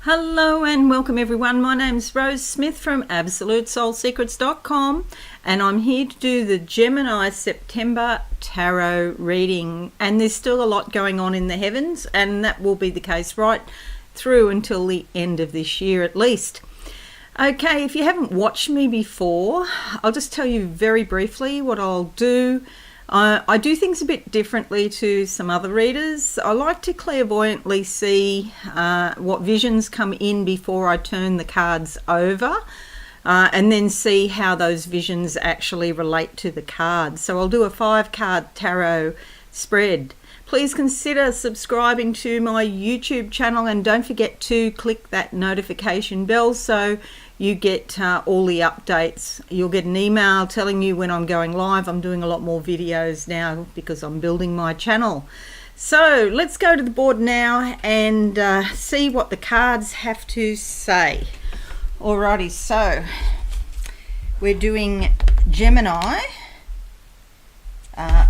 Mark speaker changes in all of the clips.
Speaker 1: Hello and welcome everyone. My name's Rose Smith from AbsoluteSoulSecrets.com and I'm here to do the Gemini September Tarot Reading, and there's still a lot going on in the heavens, and that will be the case right through until the end of this year at least. Okay, if you haven't watched me before, I'll just tell you very briefly what I'll do. I do things a bit differently to some other readers. I like to clairvoyantly see what visions come in before I turn the cards over, and then see how those visions actually relate to the cards. So I'll do a 5-card tarot spread. Please consider subscribing to my YouTube channel and don't forget to click that notification bell so you get all the updates. You'll get an email telling you when I'm going live. I'm doing a lot more videos now because I'm building my channel. So let's go to the board now and see what the cards have to say. Alrighty, so we're doing Gemini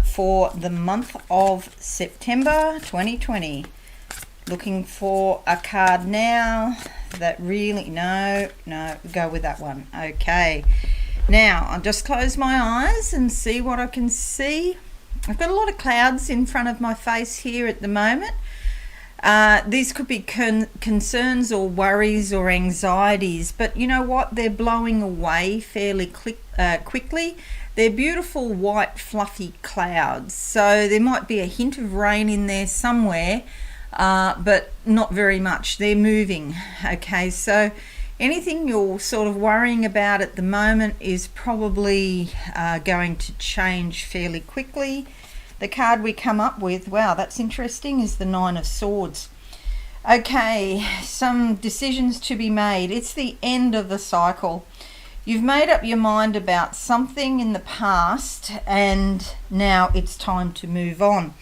Speaker 1: for the month of September 2020. Looking for a card now that really, no, go with that one. Okay, now I'll just close my eyes and see what I can see. I've got a lot of clouds in front of my face here at the moment. These could be concerns or worries or anxieties, but you know what? They're blowing away fairly quickly. They're beautiful white fluffy clouds, so there might be a hint of rain in there somewhere, but not very much. They're moving. Okay, so anything you're sort of worrying about at the moment is probably going to change fairly quickly. The card we come up with, wow, that's interesting, is the 9 of Swords. Okay, some decisions to be made. It's the end of the cycle. You've made up your mind about something in the past and now it's time to move on.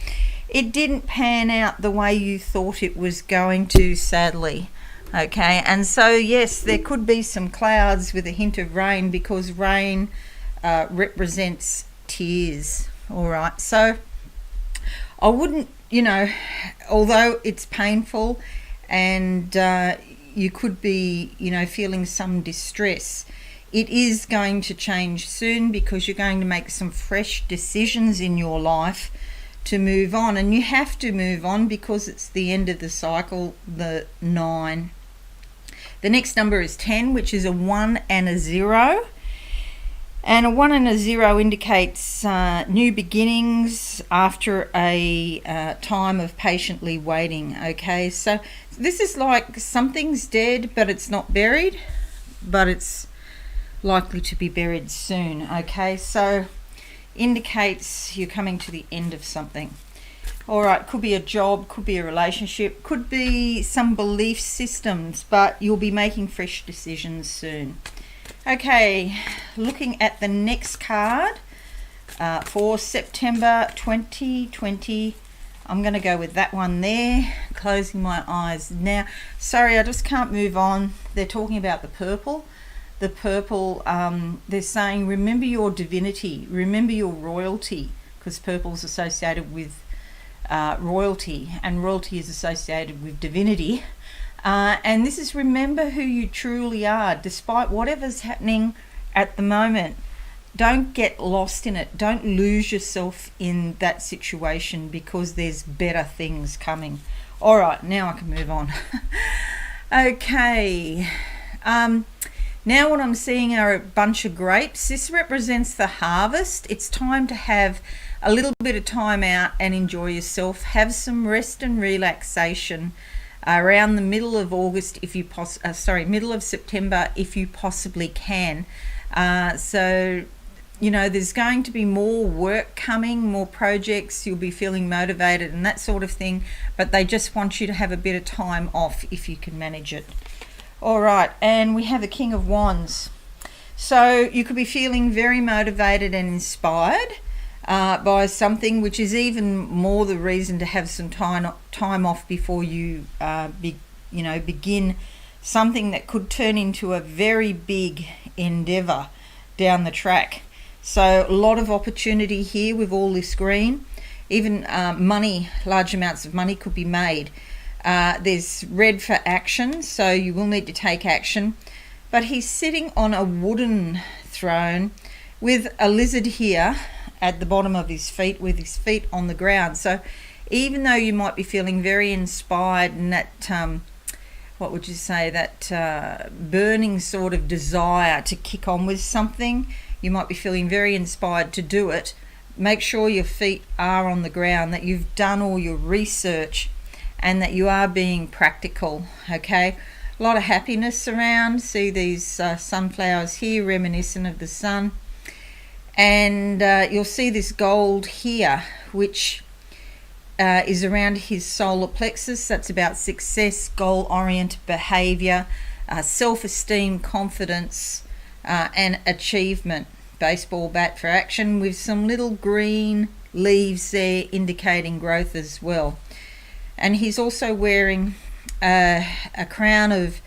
Speaker 1: It didn't pan out the way you thought it was going to, sadly. Okay, and so yes, there could be some clouds with a hint of rain because rain represents tears. All right, so I wouldn't, although it's painful and you could be, feeling some distress, it is going to change soon because you're going to make some fresh decisions in your life to move on, and you have to move on because it's the end of the cycle, the 9. The next number is 10, which is a 1 and a 0. And a 1 and a 0 indicates new beginnings after a time of patiently waiting. Okay, so this is like something's dead, but it's not buried, but it's likely to be buried soon. Okay, so indicates you're coming to the end of something. All right, could be a job, could be a relationship, could be some belief systems, but you'll be making fresh decisions soon. Okay, looking at the next card for September 2020, I'm going to go with that one there, closing my eyes now. Sorry, I just can't move on. They're talking about the purple. The purple, they're saying remember your divinity, remember your royalty, because purple is associated with royalty, and royalty is associated with divinity. And this is remember who you truly are, despite whatever's happening at the moment. Don't get lost in it. Don't lose yourself in that situation because there's better things coming. All right, now I can move on. Okay. Now what I'm seeing are a bunch of grapes. This represents the harvest. It's time to have a little bit of time out and enjoy yourself. Have some rest and relaxation around the middle of August, if you middle of September, if you possibly can. So, there's going to be more work coming, more projects. You'll be feeling motivated and that sort of thing. But they just want you to have a bit of time off if you can manage it. All right, and we have the King of Wands. So you could be feeling very motivated and inspired by something, which is even more the reason to have some time off before you begin something that could turn into a very big endeavor down the track. So a lot of opportunity here with all this green. Even money, large amounts of money could be made. There's red for action, so you will need to take action. But he's sitting on a wooden throne with a lizard here at the bottom of his feet, with his feet on the ground. So even though you might be feeling very inspired and that, what would you say, that burning sort of desire to kick on with something, you might be feeling very inspired to do it. Make sure your feet are on the ground, that you've done all your research and that you are being practical, okay? A lot of happiness around. See these sunflowers here, reminiscent of the sun. And you'll see this gold here, which is around his solar plexus. That's about success, goal-oriented behaviour, self-esteem, confidence, and achievement. Baseball bat for action with some little green leaves there indicating growth as well. And he's also wearing a crown of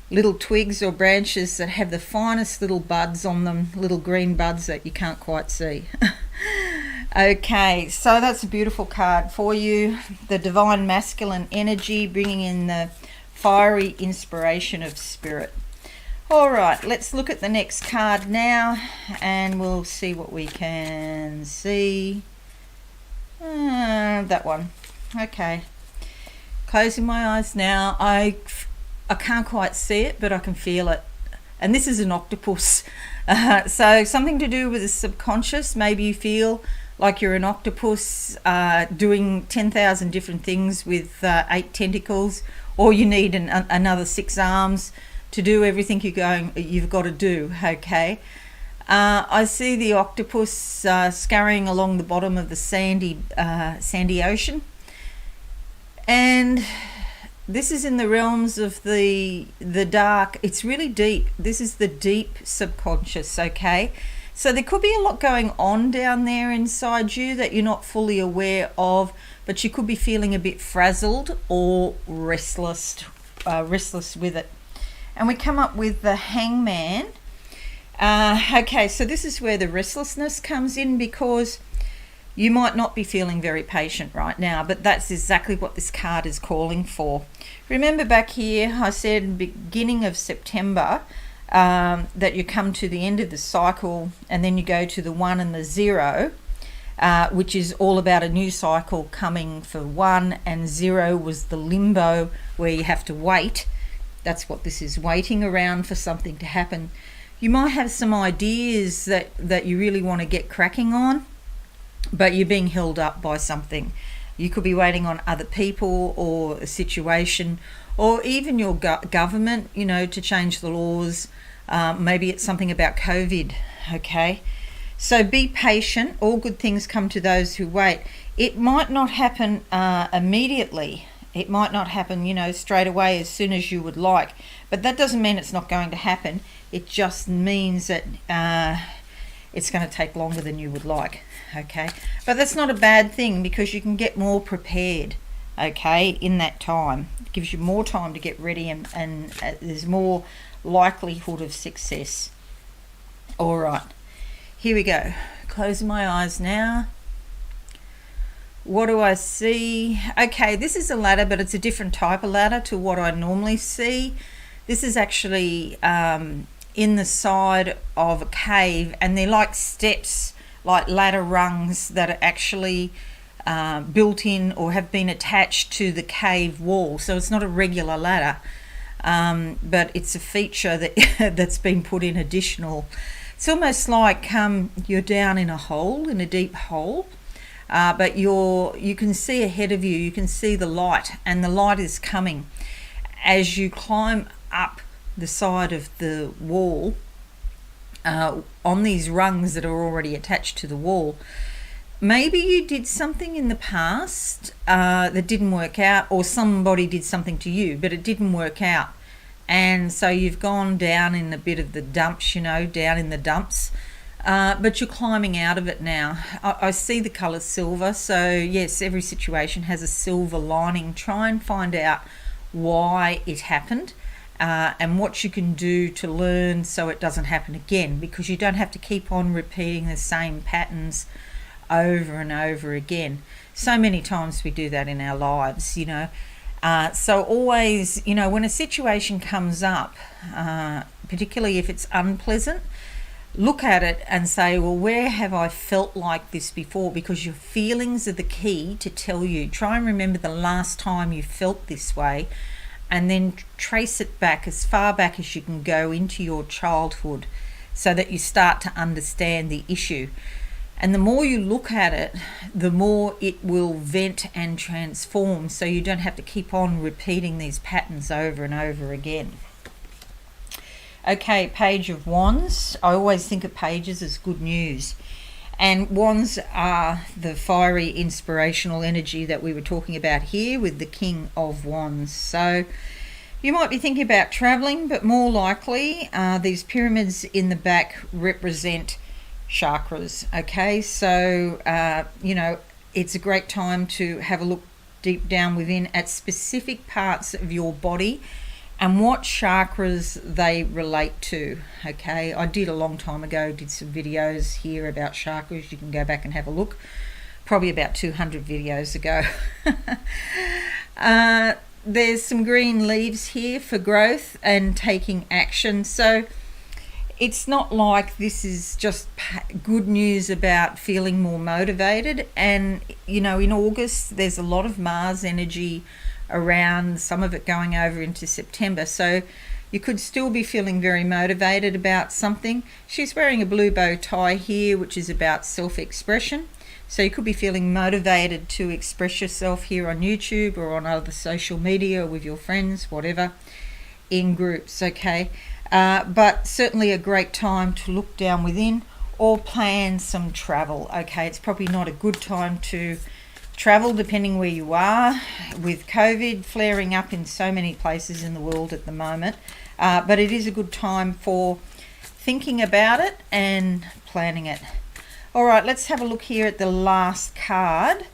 Speaker 1: little twigs or branches that have the finest little buds on them, little green buds that you can't quite see. Okay, so that's a beautiful card for you. The divine masculine energy, bringing in the fiery inspiration of spirit. All right, let's look at the next card now and we'll see what we can see. That one. Okay. Closing my eyes now. I can't quite see it, but I can feel it. And this is an octopus. So something to do with the subconscious. Maybe you feel like you're an octopus doing 10,000 different things with 8 tentacles, or you need another 6 arms to do everything you've got to do, okay? I see the octopus scurrying along the bottom of the sandy ocean. And this is in the realms of the dark. It's really deep. This is the deep subconscious, okay? So there could be a lot going on down there inside you that you're not fully aware of, but you could be feeling a bit frazzled or restless with it. And we come up with the Hangman. Okay, so this is where the restlessness comes in, because you might not be feeling very patient right now, but that's exactly what this card is calling for. Remember back here, I said beginning of September, that you come to the end of the cycle and then you go to the 1 and the 0, which is all about a new cycle coming for 1, and 0 was the limbo where you have to wait. That's what this is, waiting around for something to happen. You might have some ideas that you really want to get cracking on, but you're being held up by something. You could be waiting on other people or a situation, or even your government, to change the laws. Maybe it's something about COVID, okay? So be patient. All good things come to those who wait. It might not happen immediately. It might not happen, straight away as soon as you would like. But that doesn't mean it's not going to happen. It just means that it's going to take longer than you would like, okay? But that's not a bad thing, because you can get more prepared, okay, in that time. It gives you more time to get ready, and there's more likelihood of success. All right, here we go. Closing my eyes now. What do I see? Okay, this is a ladder, but it's a different type of ladder to what I normally see. This is actually in the side of a cave, and they're like steps, like ladder rungs that are actually built in or have been attached to the cave wall. So it's not a regular ladder, but it's a feature that's been put in additional. It's almost like you're down in a hole, in a deep hole, but you can see ahead of you. You can see the light, and the light is coming as you climb up the side of the wall on these rungs that are already attached to the wall. Maybe you did something in the past that didn't work out, or somebody did something to you but it didn't work out, and so you've gone down in a bit of the dumps, down in the dumps, but you're climbing out of it now. I see the colour silver, so yes, every situation has a silver lining. Try and find out why it happened, and what you can do to learn so it doesn't happen again, because you don't have to keep on repeating the same patterns over and over again. So many times we do that in our lives, So always, you know, when a situation comes up, particularly if it's unpleasant, look at it and say, well, where have I felt like this before? Because your feelings are the key to tell you. Try and remember the last time you felt this way, and then trace it back as far back as you can go into your childhood so that you start to understand the issue. And the more you look at it, the more it will vent and transform, so you don't have to keep on repeating these patterns over and over again. Okay, Page of Wands. I always think of pages as good news. And wands are the fiery, inspirational energy that we were talking about here with the King of Wands. So you might be thinking about traveling, but more likely these pyramids in the back represent chakras. Okay, so, you know, it's a great time to have a look deep down within at specific parts of your body and what chakras they relate to. Okay, I did a long time ago, did some videos here about chakras. You can go back and have a look, probably about 200 videos ago. There's some green leaves here for growth and taking action. So it's not like this is just good news about feeling more motivated. And, you know, in August, there's a lot of Mars energy around, some of it going over into September. So you could still be feeling very motivated about something. She's wearing a blue bow tie here, which is about self-expression. So you could be feeling motivated to express yourself here on YouTube or on other social media or with your friends, whatever, in groups, okay? But certainly a great time to look down within or plan some travel, okay? It's probably not a good time to travel depending where you are, with COVID flaring up in so many places in the world at the moment. But it is a good time for thinking about it and planning it. All right, let's have a look here at the last card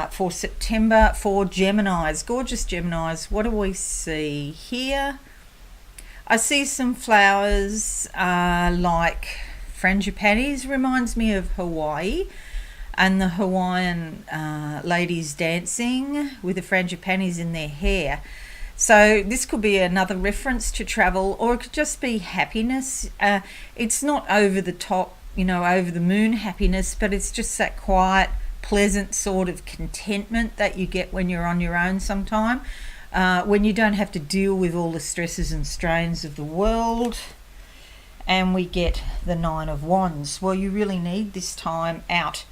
Speaker 1: for September for Geminis. Gorgeous Geminis, what do we see here? I see some flowers like frangipanis. Reminds me of Hawaii and the Hawaiian ladies dancing with the frangipanis in their hair. So this could be another reference to travel, or it could just be happiness. It's not over the top, you know, over the moon happiness, but it's just that quiet, pleasant sort of contentment that you get when you're on your own sometime, when you don't have to deal with all the stresses and strains of the world. And we get the Nine of Wands. Well, you really need this time out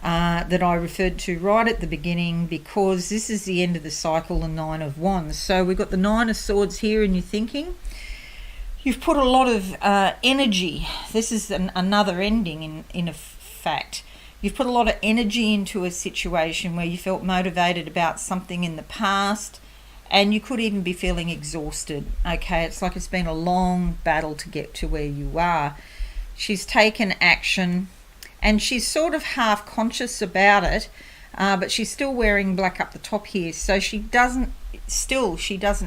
Speaker 1: that I referred to right at the beginning, because this is the end of the cycle, the Nine of Wands. So we've got the Nine of Swords here in your thinking. You've put a lot of energy. This is another ending in fact. You've put a lot of energy into a situation where you felt motivated about something in the past, and you could even be feeling exhausted. Okay, it's like it's been a long battle to get to where you are. She's taken action, and she's sort of half conscious about it, but she's still wearing black up the top here, so she doesn't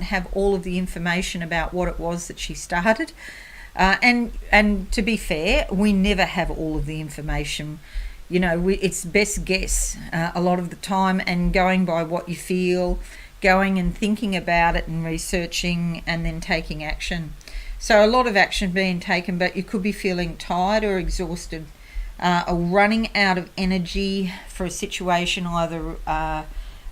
Speaker 1: have all of the information about what it was that she started. And to be fair, we never have all of the information. You know, it's best guess a lot of the time, and going by what you feel, going and thinking about it and researching and then taking action. So a lot of action being taken, but you could be feeling tired or exhausted, or running out of energy for a situation, either a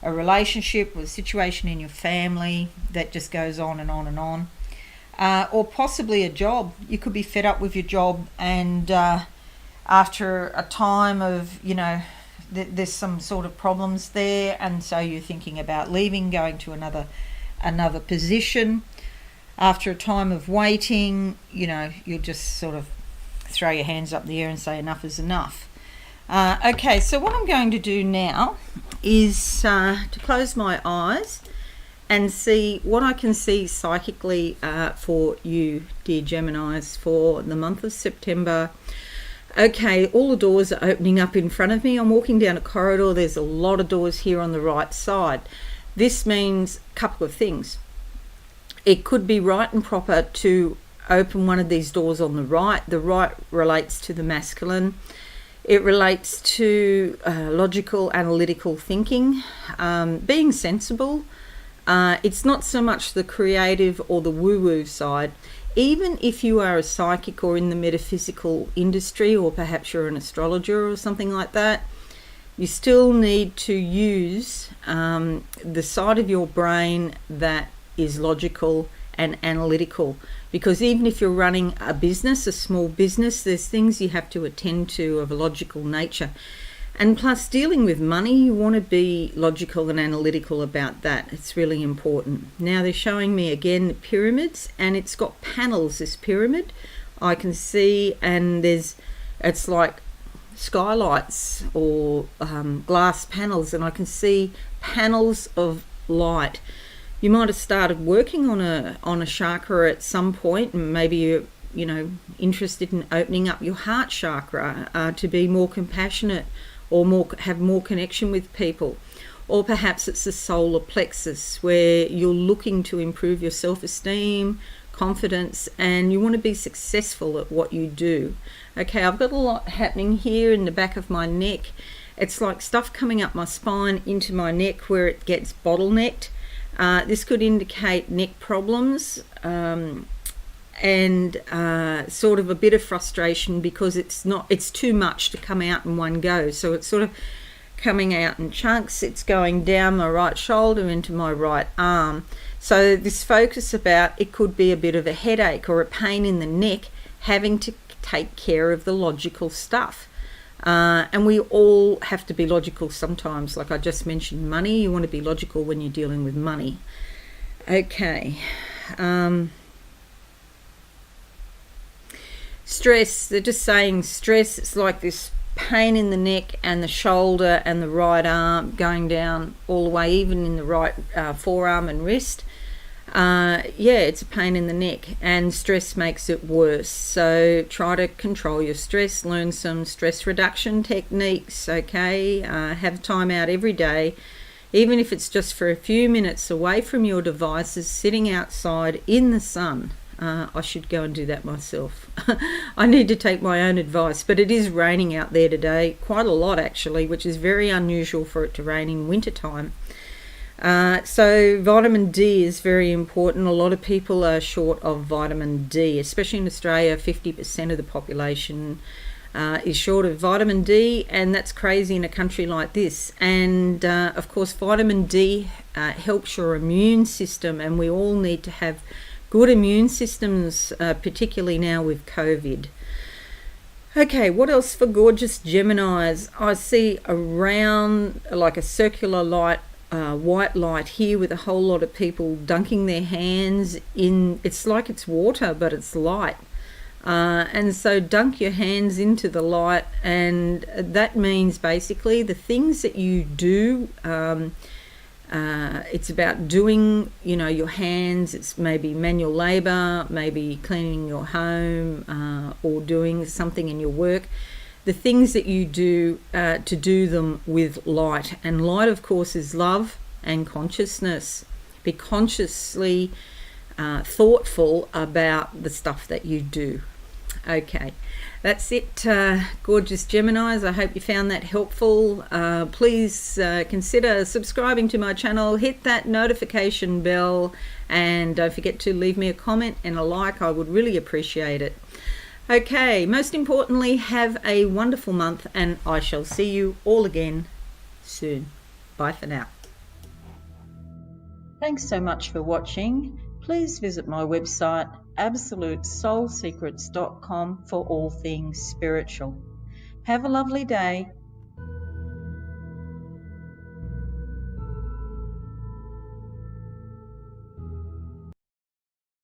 Speaker 1: relationship or a situation in your family that just goes on and on and on, or possibly a job. You could be fed up with your job, and after a time of, you know, there's some sort of problems there, and so you're thinking about leaving, going to another position. After a time of waiting, you know, you'll just sort of throw your hands up in the air and say enough is enough. Okay, so what I'm going to do now is to close my eyes and see what I can see psychically for you, dear Geminis, for the month of September. Okay, all the doors are opening up in front of me. I'm walking down a corridor. There's a lot of doors here on the right side. This means a couple of things. It could be right and proper to open one of these doors on the right. The right relates to the masculine. It relates to logical, analytical thinking, being sensible, It's not so much the creative or the woo-woo side. Even if you are a psychic or in the metaphysical industry, or perhaps you're an astrologer or something like that, you still need to use the side of your brain that is logical and analytical, because even if you're running a business, a small business, there's things you have to attend to of a logical nature. And plus, dealing with money, you want to be logical and analytical about that. It's really important. Now they're showing me again the pyramids, and it's got panels, this pyramid I can see, and it's like skylights or glass panels, and I can see panels of light. You might have started working on a chakra at some point, and maybe you're interested in opening up your heart chakra to be more compassionate or have more connection with people. Or perhaps it's the solar plexus, where you're looking to improve your self-esteem, confidence, and you want to be successful at what you do. Okay, I've got a lot happening here in the back of my neck. It's like stuff coming up my spine into my neck where it gets bottlenecked. This could indicate neck problems and sort of a bit of frustration, because it's too much to come out in one go. So it's sort of coming out in chunks. It's going down my right shoulder into my right arm. So this focus about it could be a bit of a headache or a pain in the neck, having to take care of the logical stuff. And we all have to be logical sometimes. Like I just mentioned, money, you want to be logical when you're dealing with money. Okay. Stress, they're just saying stress, it's like this pain in the neck and the shoulder and the right arm going down all the way, even in the right forearm and wrist. It's a pain in the neck, and stress makes it worse. So try to control your stress, learn some stress reduction techniques, okay? Have time out every day, even if it's just for a few minutes away from your devices, sitting outside in the sun. I should go and do that myself. I need to take my own advice, but it is raining out there today, quite a lot actually, which is very unusual for it to rain in winter time. So vitamin D is very important. A lot of people are short of vitamin D, especially in Australia. 50% of the population is short of vitamin D, and that's crazy in a country like this. And of course, vitamin D helps your immune system, and we all need to have good immune systems, particularly now with COVID. Okay, what else for gorgeous Geminis? I see around like a circular light, white light here, with a whole lot of people dunking their hands in. It's like it's water, but it's light. And so dunk your hands into the light, and that means basically the things that you do. It's about doing, your hands. It's maybe manual labor, maybe cleaning your home, or doing something in your work. The things that you do, to do them with light. And light, of course, is love and consciousness. Be consciously thoughtful about the stuff that you do. Okay, that's it, gorgeous Geminis. I hope you found that helpful. Please consider subscribing to my channel, hit that notification bell, and don't forget to leave me a comment and a like. I would really appreciate it. Okay, most importantly, have a wonderful month, and I shall see you all again soon. Bye for now. Thanks so much for watching. Please visit my website absolutesoulsecrets.com for all things spiritual. Have a lovely day.